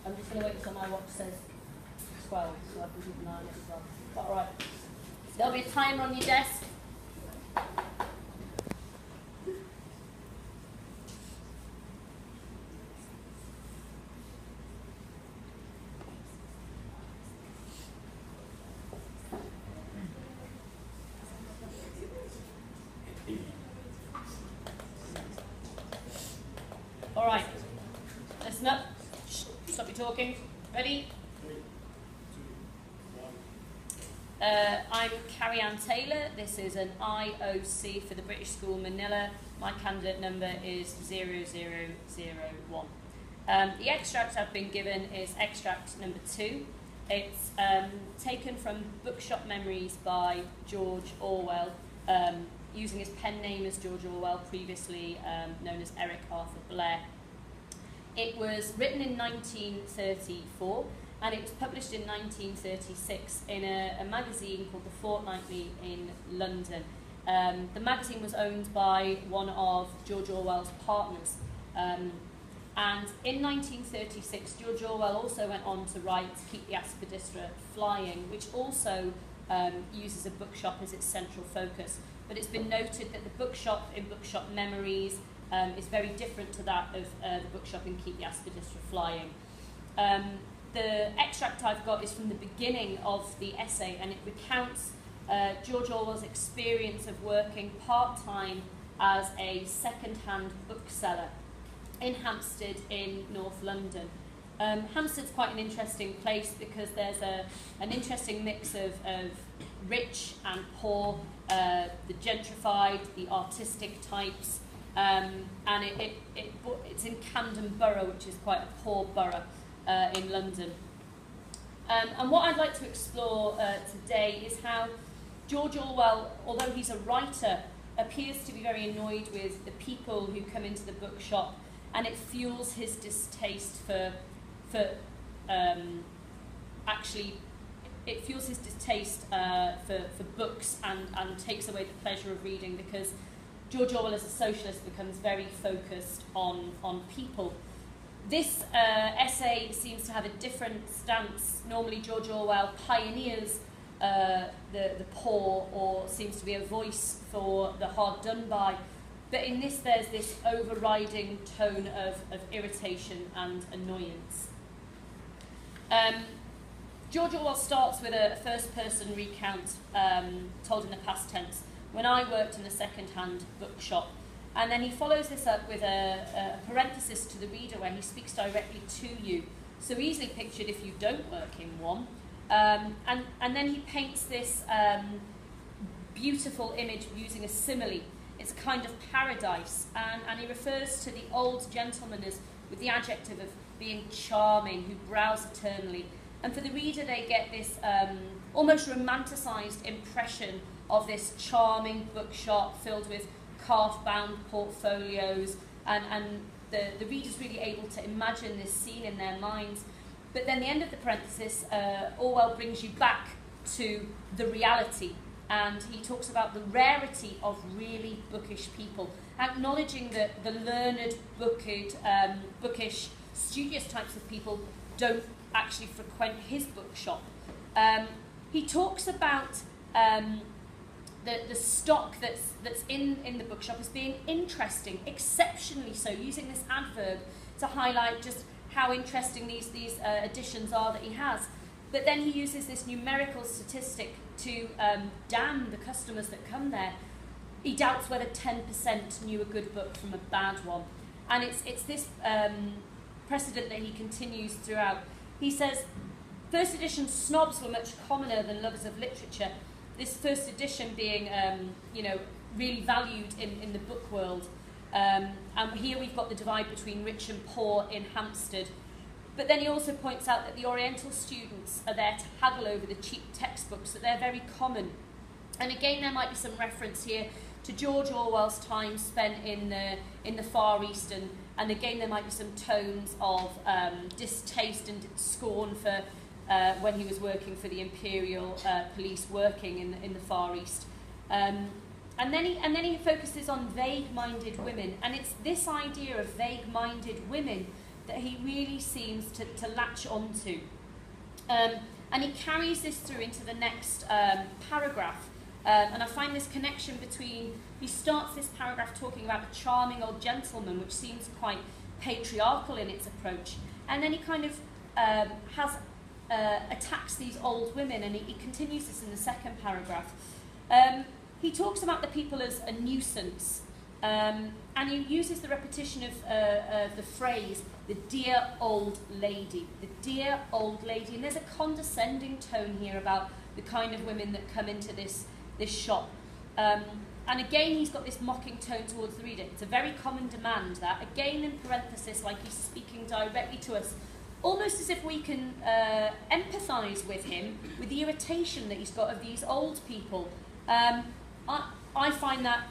I'm just going to wait until my watch says 12, so I can keep an eye on it as well. All right. There'll be a timer on your desk. All right. Listen up. Shh. Stop your talking. Ready? I'm Carrie-Anne Taylor. This is an IOC for the British School Manila. My candidate number is 0001. The extract I've been given is extract number 2. It's taken from Bookshop Memories by George Orwell, using his pen name as George Orwell, previously known as Eric Arthur Blair. It was written in 1934, and it was published in 1936 in a magazine called The Fortnightly in London. The magazine was owned by one of George Orwell's partners. And in 1936, George Orwell also went on to write Keep the Aspidistra Flying, which also uses a bookshop as its central focus. But it's been noted that the bookshop in Bookshop Memories is very different to that of the bookshop in Keep the Aspidistra Flying. The extract I've got is from the beginning of the essay, and it recounts George Orwell's experience of working part-time as a second-hand bookseller in Hampstead in North London. Hampstead's quite an interesting place because there's an interesting mix of rich and poor, the gentrified, the artistic types, and it's in Camden Borough, which is quite a poor borough in London. And what I'd like to explore today is how George Orwell, although he's a writer, appears to be very annoyed with the people who come into the bookshop, and it fuels his distaste for books and takes away the pleasure of reading, because George Orwell as a socialist becomes very focused on people. This essay seems to have a different stance. Normally George Orwell pioneers the poor, or seems to be a voice for the hard done by. But in this there's this overriding tone of irritation and annoyance. George Orwell starts with a first-person recount told in the past tense. When I worked in a second-hand bookshop. And then he follows this up with a parenthesis to the reader where he speaks directly to you. So easily pictured if you don't work in one. And then he paints this beautiful image using a simile. It's a kind of paradise. And he refers to the old gentleman as with the adjective of being charming, who browse eternally. And for the reader, they get this almost romanticised impression of this charming bookshop filled with calf-bound portfolios, and the reader's really able to imagine this scene in their minds. But then the end of the parenthesis, Orwell brings you back to the reality, and he talks about the rarity of really bookish people, acknowledging that the learned, bookish, studious types of people don't actually frequent his bookshop. He talks about the stock that's in the bookshop as being interesting, exceptionally so, using this adverb to highlight just how interesting these editions are that he has. But then he uses this numerical statistic to damn the customers that come there. He doubts whether 10% knew a good book from a bad one. And it's this precedent that he continues throughout. He says, first edition snobs were much commoner than lovers of literature. This first edition being, really valued in the book world. And here we've got the divide between rich and poor in Hampstead. But then he also points out that the Oriental students are there to haggle over the cheap textbooks, that they're very common. And again, there might be some reference here to George Orwell's time spent in the Far East, and again there might be some tones of distaste and scorn for when he was working for the Imperial Police, working in the Far East. And then he focuses on vague-minded women, and it's this idea of vague-minded women that he really seems to latch onto. And he carries this through into the next paragraph. And I find this connection between, he starts this paragraph talking about a charming old gentleman, which seems quite patriarchal in its approach. And then he kind of attacks these old women, and he continues this in the second paragraph. He talks about the people as a nuisance, and he uses the repetition of the phrase, the dear old lady, the dear old lady. And there's a condescending tone here about the kind of women that come into this shop. And again, he's got this mocking tone towards the reader. It's a very common demand, that, again in parenthesis, like he's speaking directly to us, almost as if we can empathise with him, with the irritation that he's got of these old people. I find that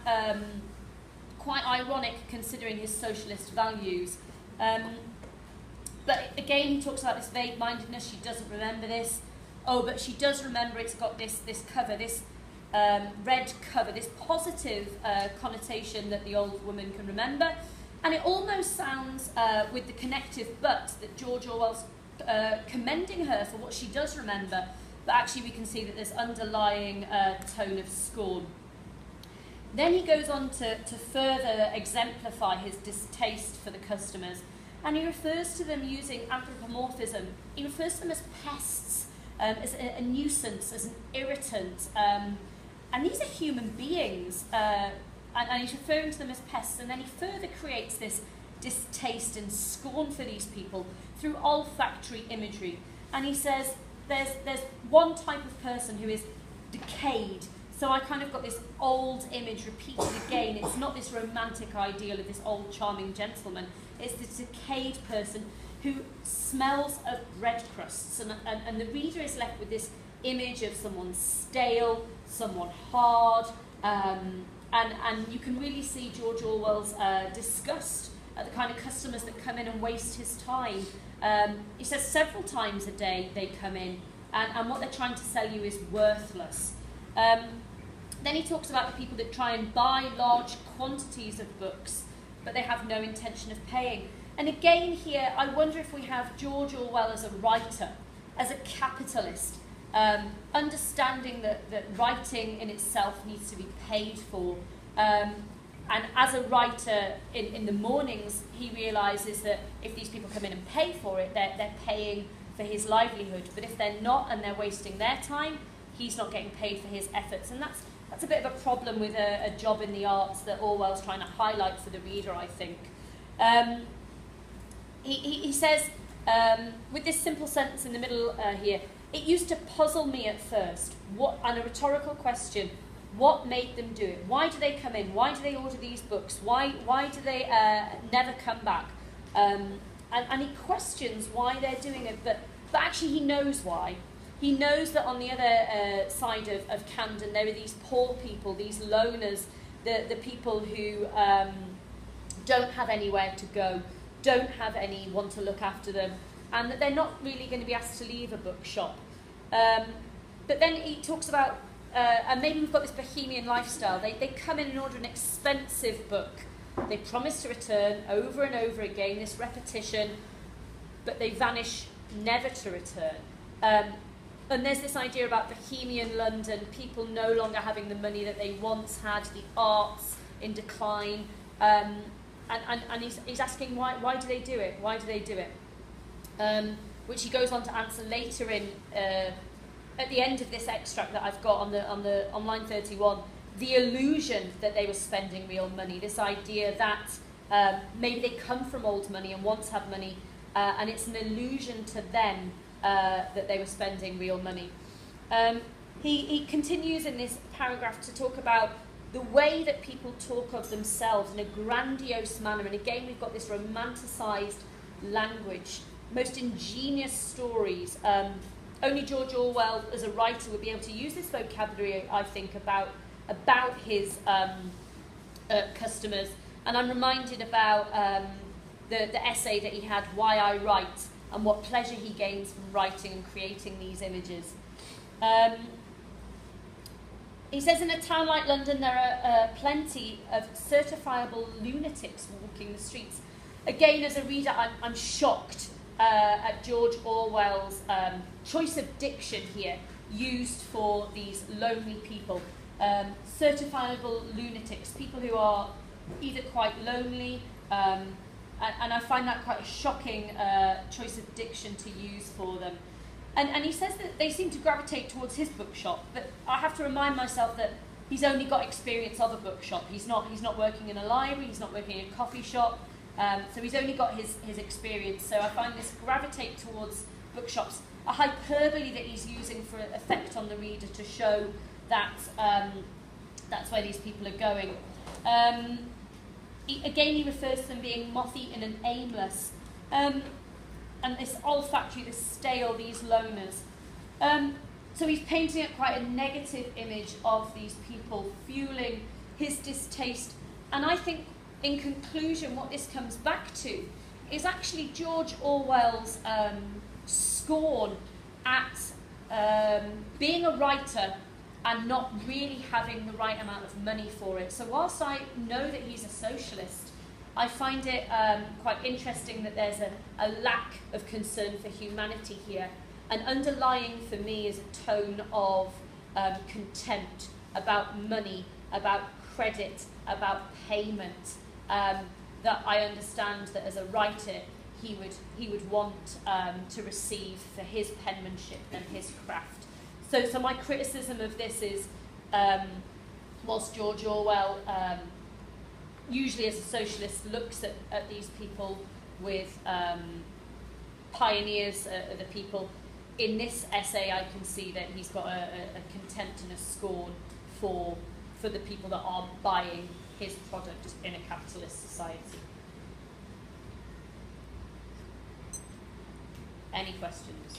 quite ironic, considering his socialist values. But again, he talks about this vague-mindedness. She doesn't remember this. Oh, but she does remember. It's got this cover, this red cover, this positive connotation that the old woman can remember. And it almost sounds, with the connective but, that George Orwell's commending her for what she does remember, but actually we can see that there's underlying tone of scorn. Then he goes on to further exemplify his distaste for the customers, and he refers to them using anthropomorphism. He refers to them as pests, as a nuisance, as an irritant, and these are human beings, and he's referring to them as pests, and then he further creates this distaste and scorn for these people through olfactory imagery. And he says there's one type of person who is decayed. So I kind of got this old image repeated again. It's not this romantic ideal of this old charming gentleman. It's this decayed person who smells of bread crusts. And the reader is left with this image of someone stale, someone hard, and you can really see George Orwell's disgust at the kind of customers that come in and waste his time. He says several times a day they come in, and what they're trying to sell you is worthless. Then he talks about the people that try and buy large quantities of books, but they have no intention of paying. And again here, I wonder if we have George Orwell as a writer, as a capitalist, understanding that writing in itself needs to be paid for. And as a writer, in the mornings, he realises that if these people come in and pay for it, they're paying for his livelihood. But if they're not and they're wasting their time, he's not getting paid for his efforts. And that's a bit of a problem with a job in the arts that Orwell's trying to highlight for the reader, I think. He says, with this simple sentence in the middle here, it used to puzzle me at first, and a rhetorical question, what made them do it? Why do they come in? Why do they order these books? Why do they never come back? And he questions why they're doing it, but actually he knows why. He knows that on the other side of Camden there are these poor people, these loners, the people who don't have anywhere to go, don't have anyone to look after them, and that they're not really going to be asked to leave a bookshop. But then he talks about, and maybe we've got this bohemian lifestyle, they come in and order an expensive book. They promise to return over and over again, this repetition, but they vanish never to return. And there's this idea about bohemian London, people no longer having the money that they once had, the arts in decline, and he's asking why do they do it? Why do they do it? Which he goes on to answer later in at the end of this extract that I've got on line 31. The illusion that they were spending real money, this idea that maybe they come from old money and once had money, and it's an illusion to them that they were spending real money. He continues in this paragraph to talk about the way that people talk of themselves in a grandiose manner, and again we've got this romanticised language, most ingenious stories. Only George Orwell as a writer would be able to use this vocabulary, I think, about his customers. And I'm reminded about the essay that he had, Why I Write, and what pleasure he gains from writing and creating these images. He says in a town like London there are plenty of certifiable lunatics walking the streets. again, as a reader, I'm shocked at George Orwell's choice of diction here used for these lonely people, certifiable lunatics, people who are either quite lonely, and I find that quite a shocking choice of diction to use for them. And he says that they seem to gravitate towards his bookshop, but I have to remind myself that he's only got experience of a bookshop. He's not working in a library, he's not working in a coffee shop, so he's only got his experience. So I find this gravitate towards bookshops a hyperbole that he's using for effect on the reader to show that that's where these people are going. He refers to them being moth-eaten and aimless. And this olfactory, this stale, these loners. So he's painting up quite a negative image of these people, fueling his distaste. And I think, in conclusion, what this comes back to is actually George Orwell's scorn at being a writer and not really having the right amount of money for it. So whilst I know that he's a socialist, I find it quite interesting that there's a lack of concern for humanity here. And underlying for me is a tone of contempt about money, about credit, about payment, that I understand that as a writer he would want to receive for his penmanship and his craft. So my criticism of this is, whilst George Orwell usually as a socialist looks at these people with pioneers, the people, in this essay I can see that he's got a contempt and a scorn for the people that are buying his product in a capitalist society. Any questions?